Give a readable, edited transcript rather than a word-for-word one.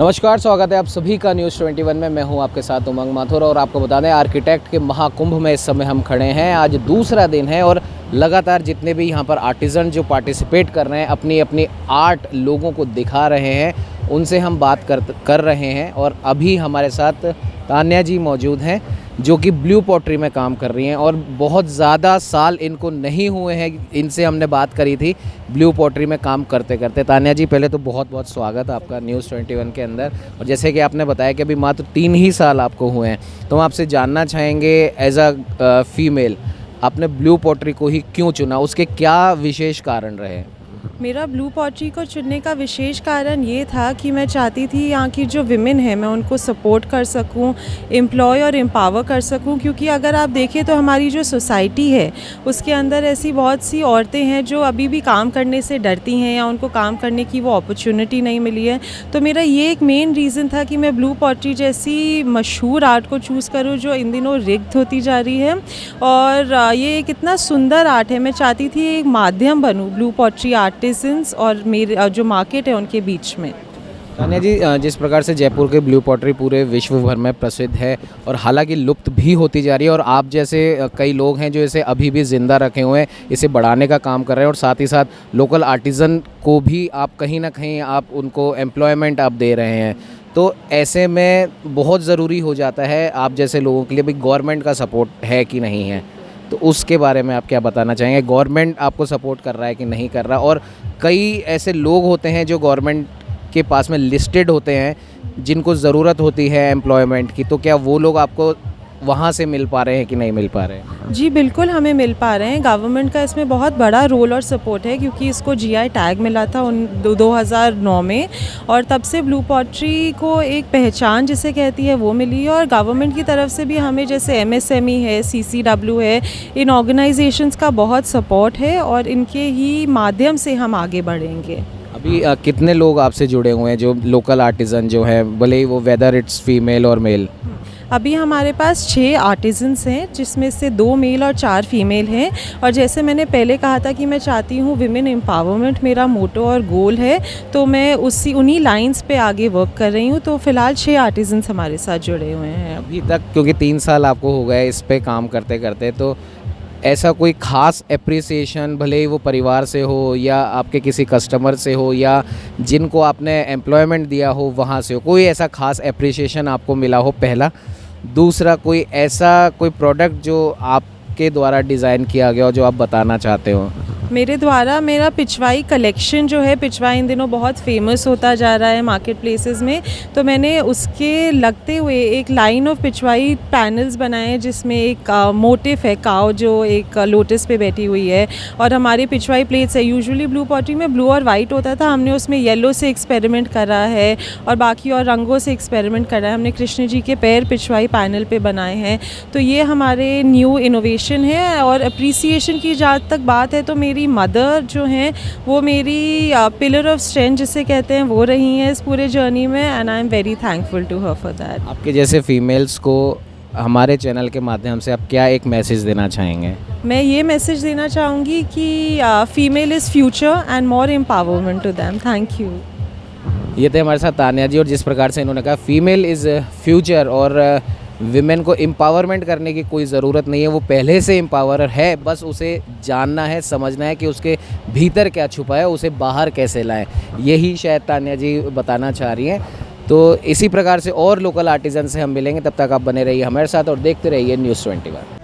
नमस्कार, स्वागत है आप सभी का न्यूज़ 21 में। मैं हूं आपके साथ उमंग माथुर और आपको बता दें आर्किटेक्ट के महाकुंभ में इस समय हम खड़े हैं। आज दूसरा दिन है और लगातार जितने भी यहां पर आर्टिज़न जो पार्टिसिपेट कर रहे हैं, अपनी अपनी आर्ट लोगों को दिखा रहे हैं, उनसे हम बात कर रहे हैं। और अभी हमारे साथ तान्या जी मौजूद हैं जो कि ब्लू पॉटरी में काम कर रही हैं और बहुत ज़्यादा साल इनको नहीं हुए हैं। इनसे हमने बात करी थी ब्लू पॉटरी में काम करते करते। तान्या जी, पहले तो बहुत बहुत स्वागत है आपका न्यूज़ 21 के अंदर। और जैसे कि आपने बताया कि अभी मात्र 3 ही साल आपको हुए हैं, तो हम आपसे जानना चाहेंगे एज अ फीमेल आपने ब्लू पॉटरी को ही क्यों चुना, उसके क्या विशेष कारण रहे? मेरा ब्लू पॉटरी को चुनने का विशेष कारण ये था कि मैं चाहती थी यहाँ की जो विमेन है मैं उनको सपोर्ट कर सकूँ, एम्प्लॉय और एम्पावर कर सकूँ। क्योंकि अगर आप देखें तो हमारी जो सोसाइटी है उसके अंदर ऐसी बहुत सी औरतें हैं जो अभी भी काम करने से डरती हैं या उनको काम करने की वो अपॉर्चुनिटी नहीं मिली है। तो मेरा ये एक मेन रीज़न था कि मैं ब्लू पॉटरी जैसी मशहूर आर्ट को चूज़ करूँ जो इन दिनों रिग्ड होती जा रही है। और ये एक इतना सुंदर आर्ट है, मैं चाहती थी एक माध्यम बनूँ ब्लू पॉटरी आर्टिस्ट और मेरे जो मार्केट है उनके बीच में। तान्या जी, जिस प्रकार से जयपुर के ब्लू पॉटरी पूरे विश्व भर में प्रसिद्ध है और हालांकि लुप्त भी होती जा रही है, और आप जैसे कई लोग हैं जो इसे अभी भी ज़िंदा रखे हुए हैं, इसे बढ़ाने का काम कर रहे हैं और साथ ही साथ लोकल आर्टिज़न को भी आप कहीं ना कहीं आप उनको एम्प्लॉयमेंट आप दे रहे हैं। तो ऐसे में बहुत ज़रूरी हो जाता है आप जैसे लोगों के लिए भी गवर्नमेंट का सपोर्ट है कि नहीं है, तो उसके बारे में आप क्या बताना चाहेंगे? गवर्नमेंट आपको सपोर्ट कर रहा है कि नहीं कर रहा? और कई ऐसे लोग होते हैं जो गवर्नमेंट के पास में लिस्टेड होते हैं जिनको ज़रूरत होती है एम्प्लॉयमेंट की, तो क्या वो लोग आपको वहाँ से मिल पा रहे हैं कि नहीं मिल पा रहे हैं? जी बिल्कुल, हमें मिल पा रहे हैं। गवर्नमेंट का इसमें बहुत बड़ा रोल और सपोर्ट है क्योंकि इसको जीआई टैग मिला था 2009 में, और तब से ब्लू पॉटरी को एक पहचान जिसे कहती है वो मिली है। और गवर्नमेंट की तरफ से भी हमें जैसे एमएसएमई है, सीसीडब्ल्यू है, इन ऑर्गेनाइजेशंस का बहुत सपोर्ट है और इनके ही माध्यम से हम आगे बढ़ेंगे। अभी कितने लोग आपसे जुड़े हुए हैं जो लोकल आर्टिज़न जो हैं, भले ही वो वेदर इट्स फीमेल और मेल? अभी हमारे पास 6 आर्टिजन्स हैं जिसमें से 2 मेल और 4 फीमेल हैं। और जैसे मैंने पहले कहा था कि मैं चाहती हूँ विमेन एम्पावरमेंट मेरा मोटो और गोल है, तो मैं उन्हीं लाइंस पे आगे वर्क कर रही हूँ। तो फ़िलहाल 6 आर्टिजन्स हमारे साथ जुड़े हुए हैं अभी तक, क्योंकि 3 साल आपको हो गए इस पे काम करते करते, तो ऐसा कोई ख़ास एप्रिसिएशन भले ही वो परिवार से हो या आपके किसी कस्टमर से हो या जिनको आपने एम्प्लॉयमेंट दिया हो वहाँ से हो, कोई ऐसा ख़ास एप्रिसिएशन आपको मिला हो? पहला। दूसरा, कोई ऐसा कोई प्रोडक्ट जो आपके द्वारा डिज़ाइन किया गया हो जो आप बताना चाहते हो? मेरे द्वारा मेरा पिछवाई कलेक्शन जो है, पिछवाई इन दिनों बहुत फेमस होता जा रहा है मार्केट प्लेसेस में, तो मैंने उसके लगते हुए एक लाइन ऑफ पिछवाई पैनल्स बनाए हैं जिसमें एक मोटिव है काऊ जो एक लोटस पे बैठी हुई है। और हमारी पिछवाई प्लेट्स है, यूजुअली ब्लू पॉटरी में ब्लू और वाइट होता था, हमने उसमें येलो से एक्सपेरिमेंट करा है और बाकी और रंगों से एक्सपेरिमेंट करा है। हमने कृष्ण जी के पैर पिछवाई पैनल पे बनाए हैं। तो ये हमारे न्यू इनोवेशन है। और अप्रिसिएशन की जहाँ तक बात है तो मेरी मदर जो हैं वो मेरी पिलर ऑफ स्ट्रेंथ जिसे कहते हैं वो रही हैं इस पूरे जर्नी में, and I am very thankful to her for that. आपके जैसे फीमेल्स को हमारे चैनल के माध्यम से आप क्या एक मैसेज देना चाहेंगे? मैं ये मैसेज देना चाहूँगी कि female is future and more empowerment to them. Thank you. ये थे हमारे साथ तान्या जी, और जिस प्रकार से इन्होंने कहा फीमेल इज़ फ्यूचर और विमेन को एम्पावरमेंट करने की कोई ज़रूरत नहीं है, वो पहले से एम्पावर है, बस उसे जानना है, समझना है कि उसके भीतर क्या छुपा है, उसे बाहर कैसे लाएं। यही शायद तान्या जी बताना चाह रही हैं। तो इसी प्रकार से और लोकल आर्टिज़न से हम मिलेंगे, तब तक आप बने रहिए हमारे साथ और देखते रहिए न्यूज़ 21।